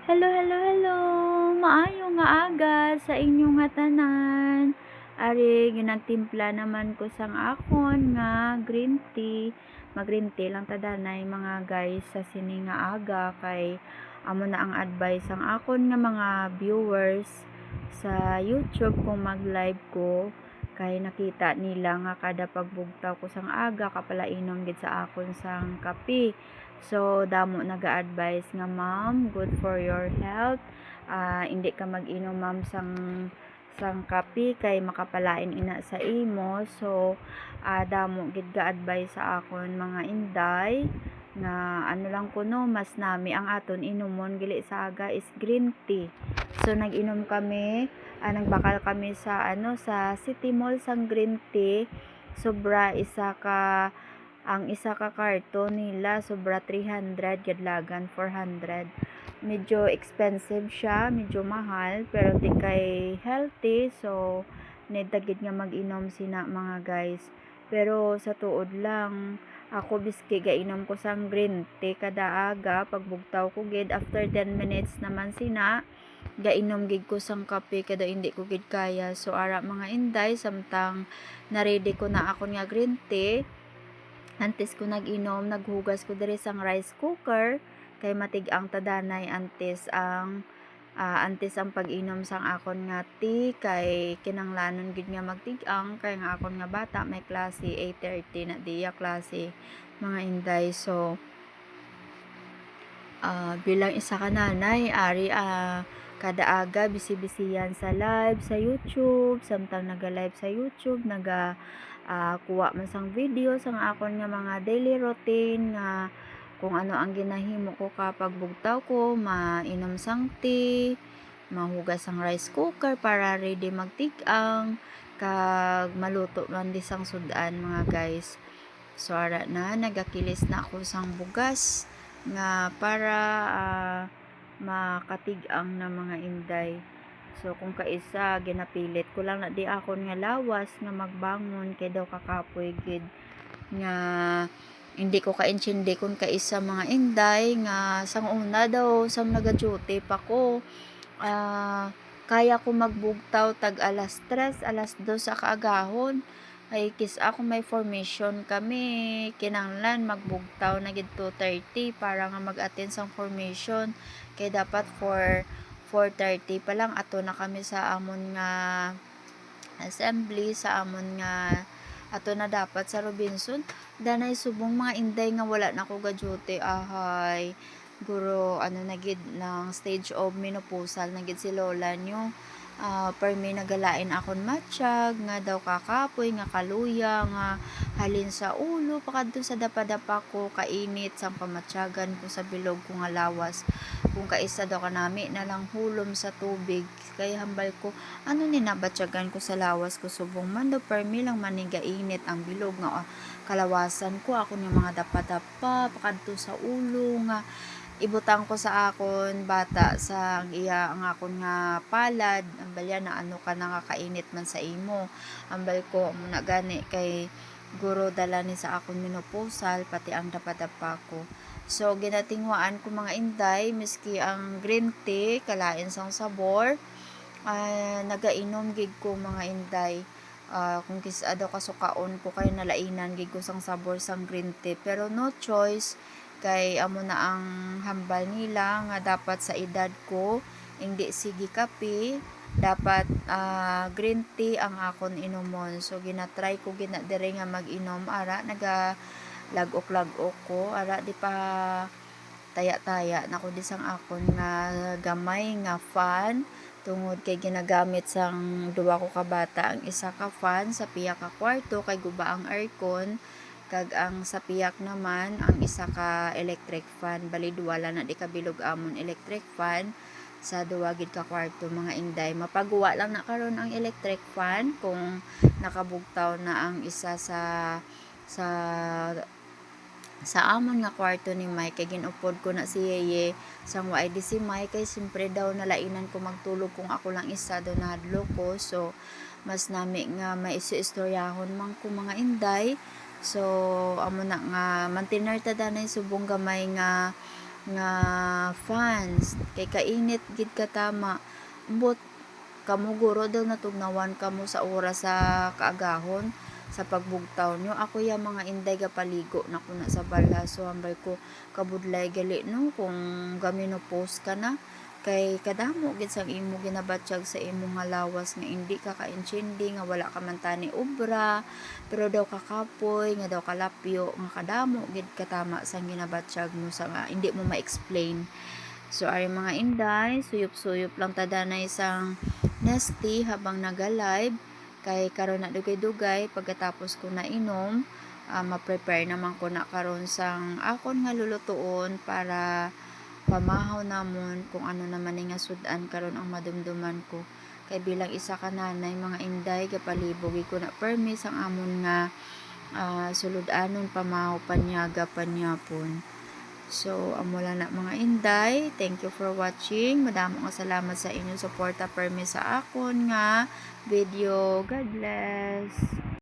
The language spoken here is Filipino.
Hello, hello, hello! Maayo nga aga sa inyong nga tanan. Ari, ginagtimpla naman ko sang akon nga green tea. Mag-green tea lang tadanay mga guys sa sini nga aga kay amo na ang advice ang akon nga mga viewers sa YouTube kung mag-live ko kay nakita nila nga kada pagbugtaw ko sang aga kapalainom gid sa akon sang kape. So damo naga-advise nga ma'am, good for your health. Hindi ka mag-inom ma'am sang kape kay makapalain ina sa imo. So damo gid ga-advise sa akon mga inday nga ano lang kuno mas nami ang aton inumon gali sa aga is green tea. So nag-inom kami, nagbakal kami sa sa City Mall sang green tea. Sobra ang isa ka karton nila sobra 300 gadlagan 400. Medyo expensive siya, medyo mahal pero di kay healthy, so need gid nga mag-inom sina mga guys. Pero sa tuod lang ako biski gainom ko sang green tea kada aga pagbugtaw ko gid after 10 minutes naman sina gainom gid ko sang kape kada hindi ko gid kaya. So ara mga inday samtang na ready ko na ako nga green tea, antes ko nag-inom naghugas ko diri sang rice cooker kay matig-ang tadanay antes ang pag-inom sang akon nga tea kay kinanglanon gid nga magtig-ang kay nga akon nga bata may klase 8:30 na diya klase mga inday. So bilang isa ka nanay ari kada aga bisi-bisiyan sa live sa YouTube, samtang naga-live sa YouTube kuha man sang video sang akon nga mga daily routine nga kung ano ang ginahimo ko kapag bugtaw ko, mainom sang tea, mahugas ang rice cooker para ready magtig-ang kag maluto man di sang sudan mga guys. So ara na nagakilis na ako sang bugas nga para makatig-ang na mga inday. So kung kaisa ginapilit ko lang na di akon nga lawas nga magbangon kay daw kakapoy gid nga hindi ko kaintindi kung kaisa mga inday nga sang una daw sang naga-duty pa ko kaya ko magbugtaw tag alas 3, alas 2 sa kaagahon. Ay kis ako may formation kami kinanglan magbugtaw na gid 2:30 para nga mag-attend sang formation kay dapat 4:30 pa lang ato na kami sa amon nga assembly sa amon nga ato na dapat sa Robinson. Danay subong mga inday nga wala na ko ga duty ahay guro na gid ng stage of menopausal na gid si lola nyo. Permi nagalain akon matsyag nga daw kakapoy nga kaluya nga halin sa ulo pakadto sa dapadapa ko kainit sang pamatsyagan ko sa bilog ko nga lawas kung kaisa daw kanami na lang hulom sa tubig kay hambal ko ni nabatsyagan ko sa lawas ko subong man daw permi lang maniga init ang bilog nga kalawasan ko ako ng mga dapadapa pakadto sa ulo nga ibutang ko sa akon bata sa iya ang akon nga palad ambal yan na ka nakakainit man sa imo ambal ko muna gani kay guro dala ni sa akon menopausal pati ang dapadapa ko. So ginatingwaan ko mga inday miski ang green tea kalain sang sabor nagainom gid ko mga inday. Kung kisa daw kasukaon ko kay nalainan gid ko sang sabor sang green tea pero no choice kay amo na ang hambal nila nga dapat sa edad ko hindi sige kape dapat green tea ang akon inumon. So ginatry ko gina dire nga mag-inom ara naga lagok ko ara di pa taya-taya nako di sang akon nga gamay nga fan tungod kay ginagamit sang duwa ko ka bata ang isa ka fan sa piya ka kwarto kay guba ang aircon kag ang sa piyak naman ang isa ka electric fan bali duwala na di kabilog amon electric fan sa duwa gid ka kwarto mga inday. Mapagawa lang na karon ang electric fan kung nakabugtaw na ang isa sa amon nga kwarto ni Mike kay ginupod ko na si Yeye sang waay di si Mike kay simpre daw nalainan ko magtulog kung ako lang isa daw nahadlo ko. So mas nami nga maisuistoryahon man ko mga inday. So amo na nga mantener ta danay subong gamay nga nga fans kay kainit gid katama ambot kamo guro daw natugnawan kamo sa oras sa kaagahon sa pagbugtaw nyo. Ako ya mga inday gapaligo na ko na sa balaso hambay ko kabudlay gali no kung post ka na kay kadamo gid sang imo ginabatsyag sa imong nga lawas nga hindi ka kainchindi nga wala ka man tani obra pero daw kakapoy nga daw kalapyo nga kadamo gid katama sang ginabatsyag mo sa nga hindi mo ma-explain. So ay mga inday, suyop-suyop lang tada na isang nasty habang naga-live kay karon na dugay-dugay pagkatapos ko na inom, ma-prepare naman ko na karon sang akon nga lulutuon para pamahaw namon kung ano naman nga sudan karon ang madumduman ko. Kay bilang isa ka nanay mga inday gapalibog ko na permis ang amon nga suludanon pamahaw panyaga panyapon. So, amo lang na mga inday. Thank you for watching. Madamo nga salamat sa inyong suporta permi sa akon nga video. God bless.